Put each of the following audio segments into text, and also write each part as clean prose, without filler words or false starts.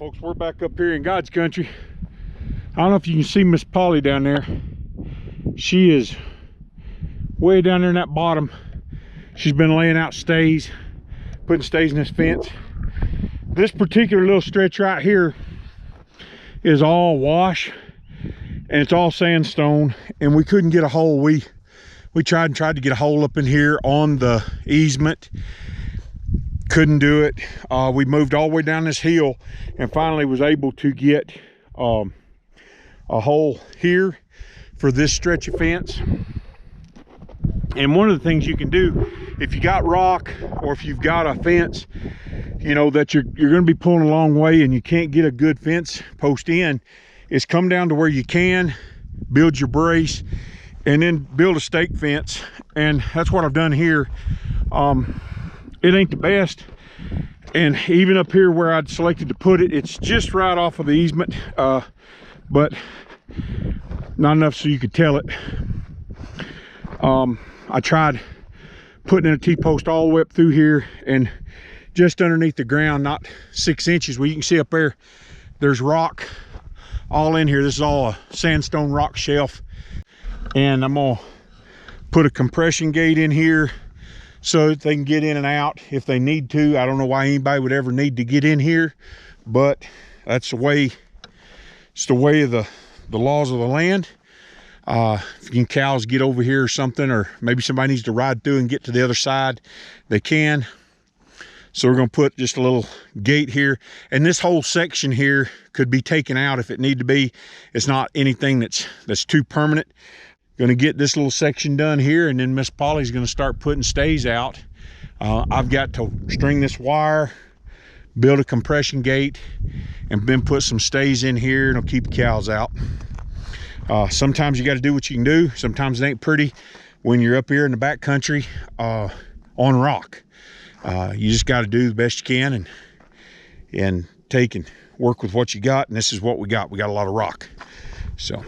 Folks, we're back up here in God's country. I don't know if you can see Miss Polly down there. She is way down there in that bottom. She's been laying out stays, putting stays in this fence. This particular little stretch right here is all wash, and it's all sandstone, and we couldn't get a hole. We tried to get a hole up in here on the easement. Couldn't do it. We moved all the way down this hill and finally was able to get a hole here for this stretch of fence. And one of the things you can do if you got rock or if you've got a fence, you know, that you're going to be pulling a long way and you can't get a good fence post in, is come down to where you can build your brace and then build a stake fence. And that's what I've done here. It ain't the best, and even up here where I'd selected to put it, it's just right off of the easement, but not enough so you could tell it. I tried putting in a T-post all the way up through here and just underneath the ground, not 6 inches, where you can see up there, there's rock all in here. This is all a sandstone rock shelf, and I'm gonna put a compression gate in here so that they can get in and out if they need to. I don't know why anybody would ever need to get in here, but that's the way, it's the way of the laws of the land. If you can cows get over here or something, or maybe somebody needs to ride through and get to the other side, they can. So we're going to put just a little gate here, and this whole section here could be taken out if it need to be. It's not anything that's too permanent. Going to get this little section done here, and then Miss Polly's going to start putting stays out. I've got to string this wire, build a compression gate, and then put some stays in here, and it'll keep the cows out. Sometimes you got to do what you can do. Sometimes it ain't pretty when you're up here in the back country on rock. You just got to do the best you can and take and work with what you got, and this is what we got. We got a lot of rock. So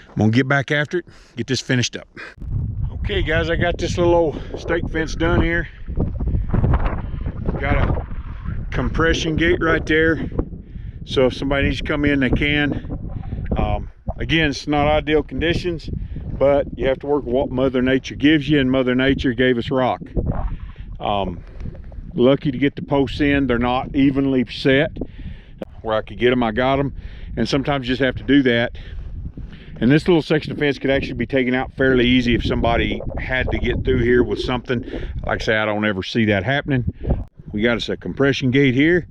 I'm gonna get back after it, get this finished up. Okay guys, I got this little old stake fence done here. Got a compression gate right there, so if somebody needs to come in, they can. Again, it's not ideal conditions, but you have to work with what Mother Nature gives you, and Mother Nature gave us rock. Lucky to get the posts in. They're not evenly set. Where I could get them, I got them, and sometimes you just have to do that. And this little section of fence could actually be taken out fairly easy if somebody had to get through here with something. Like I say, I don't ever see that happening. We got us a compression gate here.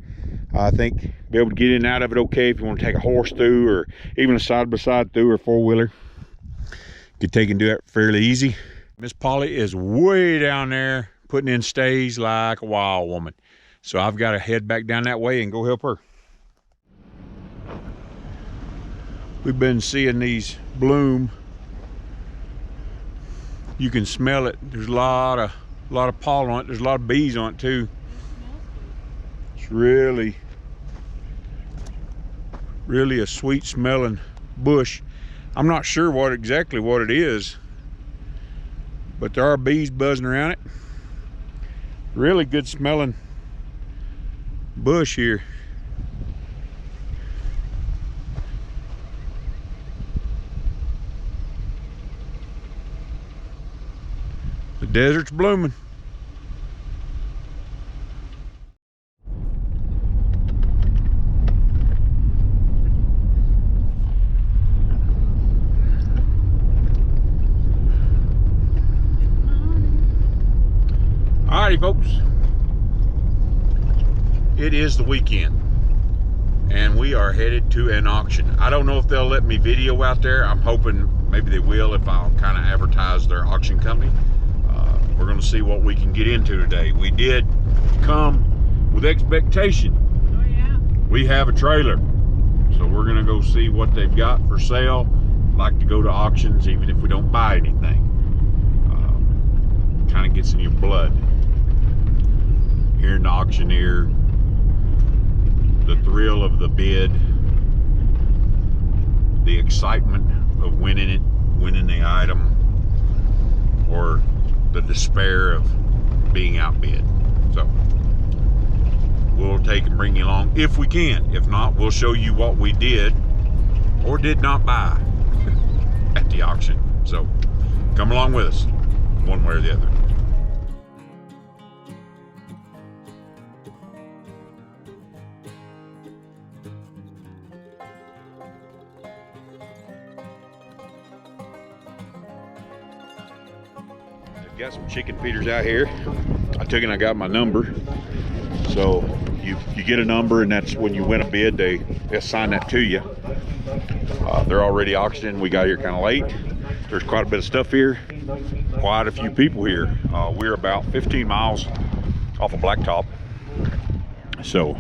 I think be able to get in and out of it okay if you want to take a horse through, or even a side-by-side through, or four-wheeler. Could take and do that fairly easy. Miss Polly is way down there putting in stays like a wild woman. So I've got to head back down that way and go help her. We've been seeing these bloom. You can smell it. There's a lot of pollen on it. There's a lot of bees on it too. It's really a sweet smelling bush. I'm not sure exactly what it is, but there are bees buzzing around it. Really good smelling bush here. The desert's blooming. Alrighty folks, it is the weekend and we are headed to an auction. I don't know if they'll let me video out there. I'm hoping maybe they will if I'll kind of advertise their auction company. We're going to see what we can get into today. We did come with expectation. Oh yeah. We have a trailer, so we're going to go see what they've got for sale. Like to go to auctions even if we don't buy anything. Kind of gets in your blood. Hearing the auctioneer, the thrill of the bid, the excitement of winning it, winning the item, or the despair of being outbid. So we'll take take and bring you along if we can. If not, we'll show you what we did or did not buy at the auction. So come along with us, one way or the other. Got some chicken feeders out here. I took and I got my number. So you get a number, and that's when you win a bid, they assign that to you. They're already auctioning. We got here kind of late. There's quite a bit of stuff here. Quite a few people here. We're about 15 miles off of Blacktop. So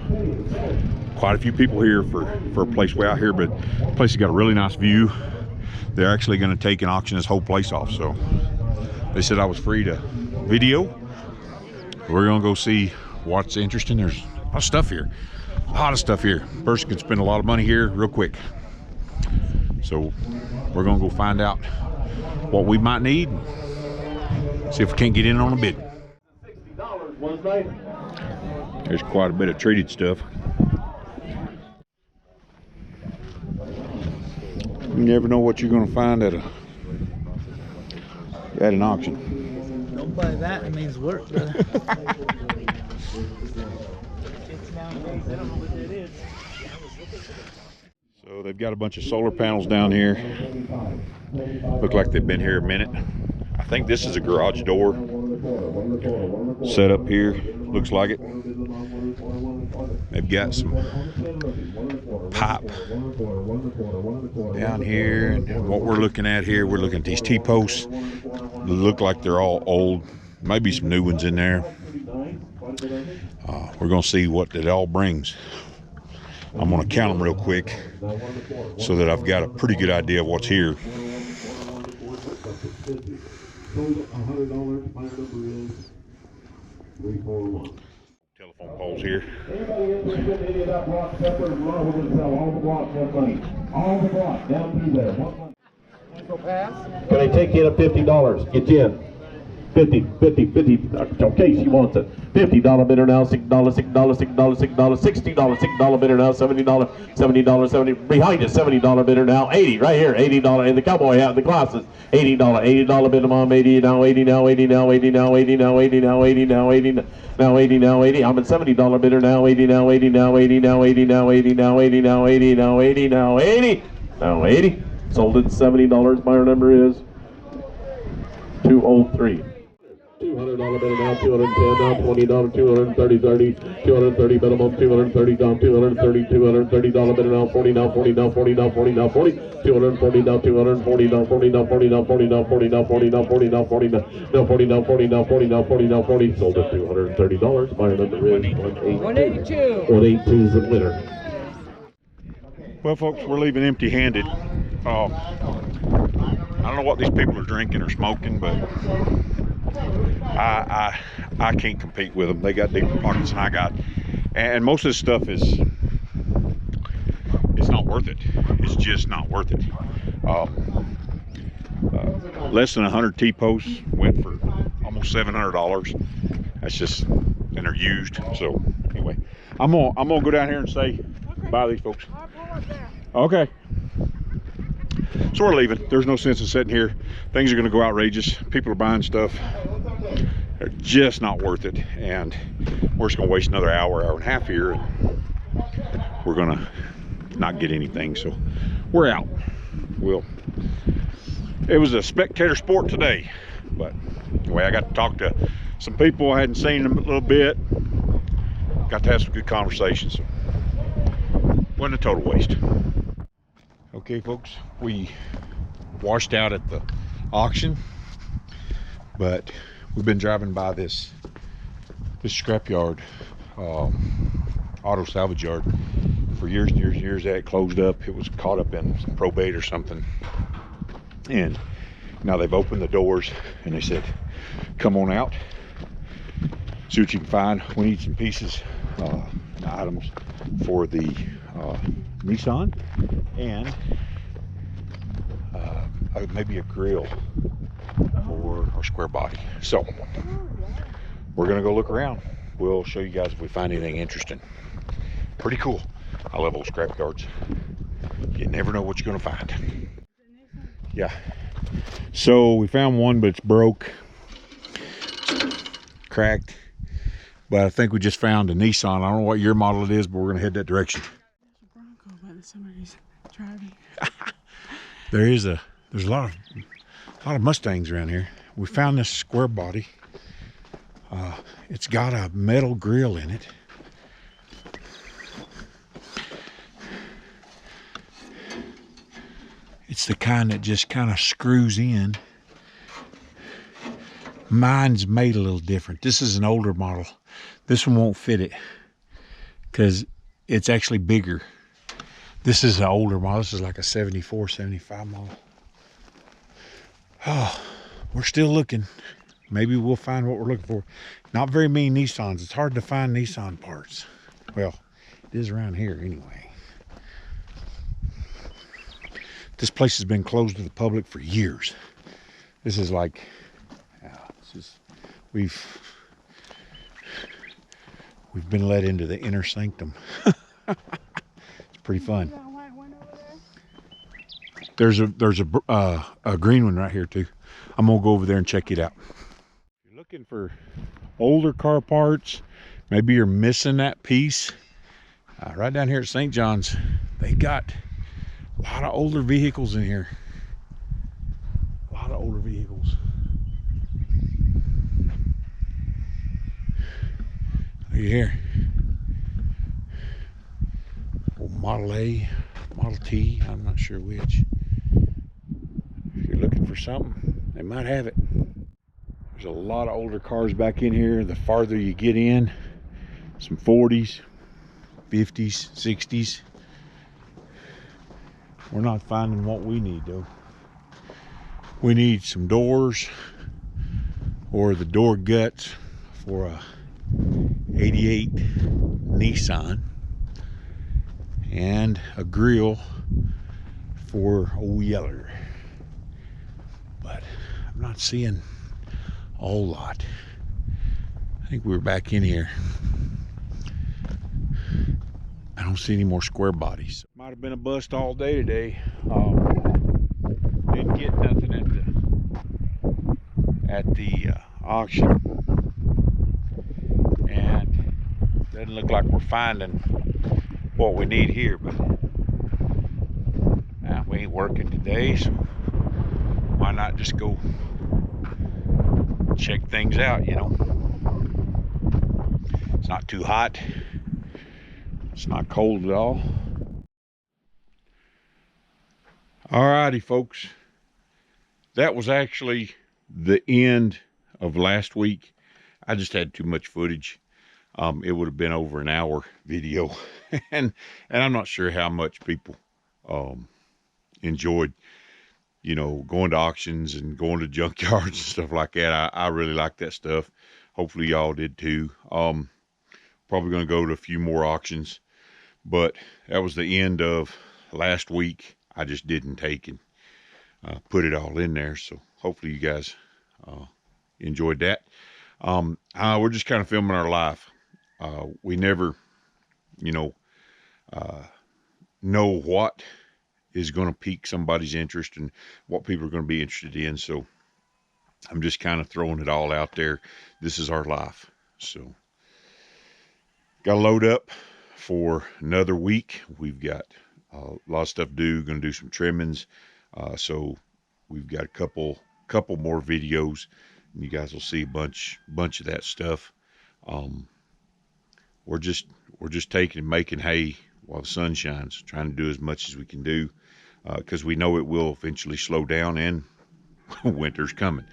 quite a few people here for a place way out here, but the place has got a really nice view. They're actually going to take and auction this whole place off. So they said I was free to video. We're gonna go see what's interesting. There's a lot of stuff here. A lot of stuff here. Person can spend a lot of money here real quick. So we're gonna go find out what we might need. See if we can't get in on a bid. There's quite a bit of treated stuff. You never know what you're gonna find at an auction. Don't buy that, it means work, brother. So they've got a bunch of solar panels down here. Look like they've been here a minute. I think this is a garage door set up here. Looks like it. They've got some pipe down here. And what we're looking at here, we're looking at these T-posts. They look like they're all old. Maybe some new ones in there. We're gonna see what it all brings. I'm gonna count them real quick so that I've got a pretty good idea of what's here. Telephone poles here. Can I take you to $50? Get you in. 50. Okay, she wants it. $50 bidder now, $6, $60 bidder now, $70. Behind you, $70 bidder now, 80 right here, $80 in the cowboy hat, the glasses, $80 bidder mom, 80 now, 80 now, 80 now, 80 now, 80 now, 80 now, 80 now, 80 now, 80 now, 80. I'm at $70 bidder now, 80 now, 80 now, 80 now, 80 now, 80 now, 80 now, 80 now, 80 now, 80 now, 80. Sold at $70. Buyer number is 203. $200 bidder now, $210 now, $20, $230, 230 bidder on 230 down, $230 bidder now, 40 now, 40 now, 40 now, 40 now, 40, 240 now, 240 now, 40 now, 40 now, 40 now, 40 now, 40 now, 40 now, 40 now, 40 now, 40 now, 40 now, 40 now, 40. Sold at $230. Buyer number is 182. 182 is the winner. Well, folks, we're leaving empty-handed. I don't know what these people are drinking or smoking, but I can't compete with them. They got deeper pockets than I got, and most of this stuff is it's not worth it. It's just not worth it. Less than 100 T-posts went for almost $700. That's just, and they're used. So anyway, I'm gonna go down here and say bye to these folks. Okay. So we're leaving. There's no sense in sitting here. Things are going to go outrageous. People are buying stuff. They're just not worth it. And we're just going to waste another hour and a half here. And we're going to not get anything. So we're out. It was a spectator sport today. But anyway, I got to talk to some people I hadn't seen in a little bit. Got to have some good conversations. Wasn't a total waste. Okay, folks, we washed out at the auction, but we've been driving by this scrapyard, auto salvage yard for years and years and years. That closed up. It was caught up in some probate or something, and now they've opened the doors and they said, come on out, see what you can find. We need some pieces and items for the Nissan, and maybe a grill for our square body. So we're gonna go look around. we'll show you guys if we find anything interesting. Pretty cool. I love old scrap yards. You never know what you're gonna find. Yeah. So we found one, but it's broke, cracked. But I think we just found a Nissan. I don't know what year model it is, but we're gonna head that direction. There's a Bronco, but somebody's driving. There's a lot of Mustangs around here. We found this square body. It's got a metal grill in it. It's the kind that just kind of screws in. Mine's made a little different. This is an older model. This one won't fit it because it's actually bigger. This is an older model. This is like a 74, 75 model. Oh, we're still looking. Maybe we'll find what we're looking for. Not very many Nissans. It's hard to find Nissan parts. Well, it is around here anyway. This place has been closed to the public for years. This is like, we've been let into the inner sanctum. It's pretty fun. There's a green one right here too. I'm gonna go over there and check it out. If you're looking for older car parts, maybe you're missing that piece. Right down here at St. John's, they got a lot of older vehicles in here. A lot of older vehicles. Look here. Old Model A, Model T, I'm not sure which. If you're looking for something, they might have it. There's a lot of older cars back in here. The farther you get in, some 40s, 50s, 60s. We're not finding what we need though. We need some doors or the door guts for a 88 Nissan and a grill for old Yeller. But I'm not seeing a whole lot. I think we're back in here. I don't see any more square bodies. Might have been a bust all day today. Didn't get nothing at the auction, and doesn't look like we're finding what we need here. But we ain't working today, so why not just go check things out, you know? It's not too hot. It's not cold at all. Alrighty, folks. That was actually the end of last week. I just had too much footage. It would have been over an hour video. and I'm not sure how much people enjoyed, you know, going to auctions and going to junkyards and stuff like that. I really like that stuff. Hopefully y'all did too. Probably going to go to a few more auctions. But that was the end of last week. I just didn't take and put it all in there. So hopefully you guys enjoyed that. We're just kind of filming our life. We never, you know what is going to pique somebody's interest and what people are going to be interested in. So I'm just kind of throwing it all out there. This is our life. So got to load up for another week. We've got a lot of stuff to do. Going to do some trimmings. So we've got a couple more videos, and you guys will see a bunch of that stuff. We're just taking and making hay while the sun shines, trying to do as much as we can do, because we know it will eventually slow down and winter's coming.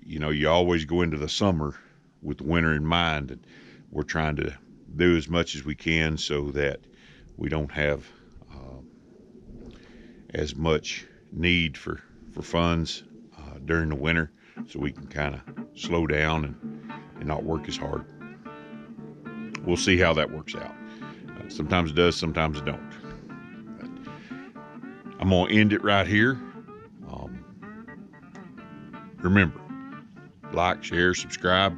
You know, you always go into the summer with winter in mind, and we're trying to do as much as we can so that we don't have as much need for funds during the winter, so we can kind of slow down and not work as hard. We'll see how that works out. Sometimes it does, sometimes it don't. But I'm gonna end it right here. Remember, like, share, subscribe,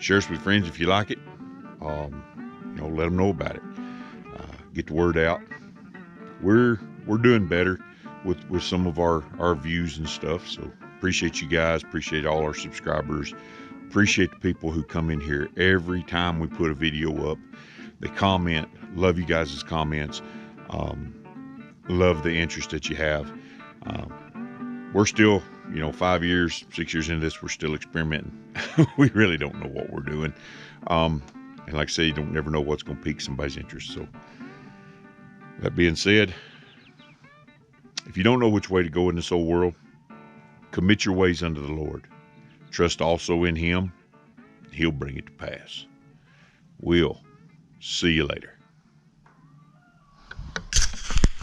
Share us with friends if you like it. You know, let them know about it. Get the word out. We're doing better with some of our views and stuff. So appreciate you guys. Appreciate all our subscribers. Appreciate the people who come in here every time we put a video up. They comment. Love you guys' comments. Love the interest that you have. We're still, you know, 5 years, 6 years into this, we're still experimenting. We really don't know what we're doing. And like I say, you don't never know what's going to pique somebody's interest. So that being said, if you don't know which way to go in this old world, commit your ways unto the Lord. Trust also in Him. He'll bring it to pass. We'll see you later.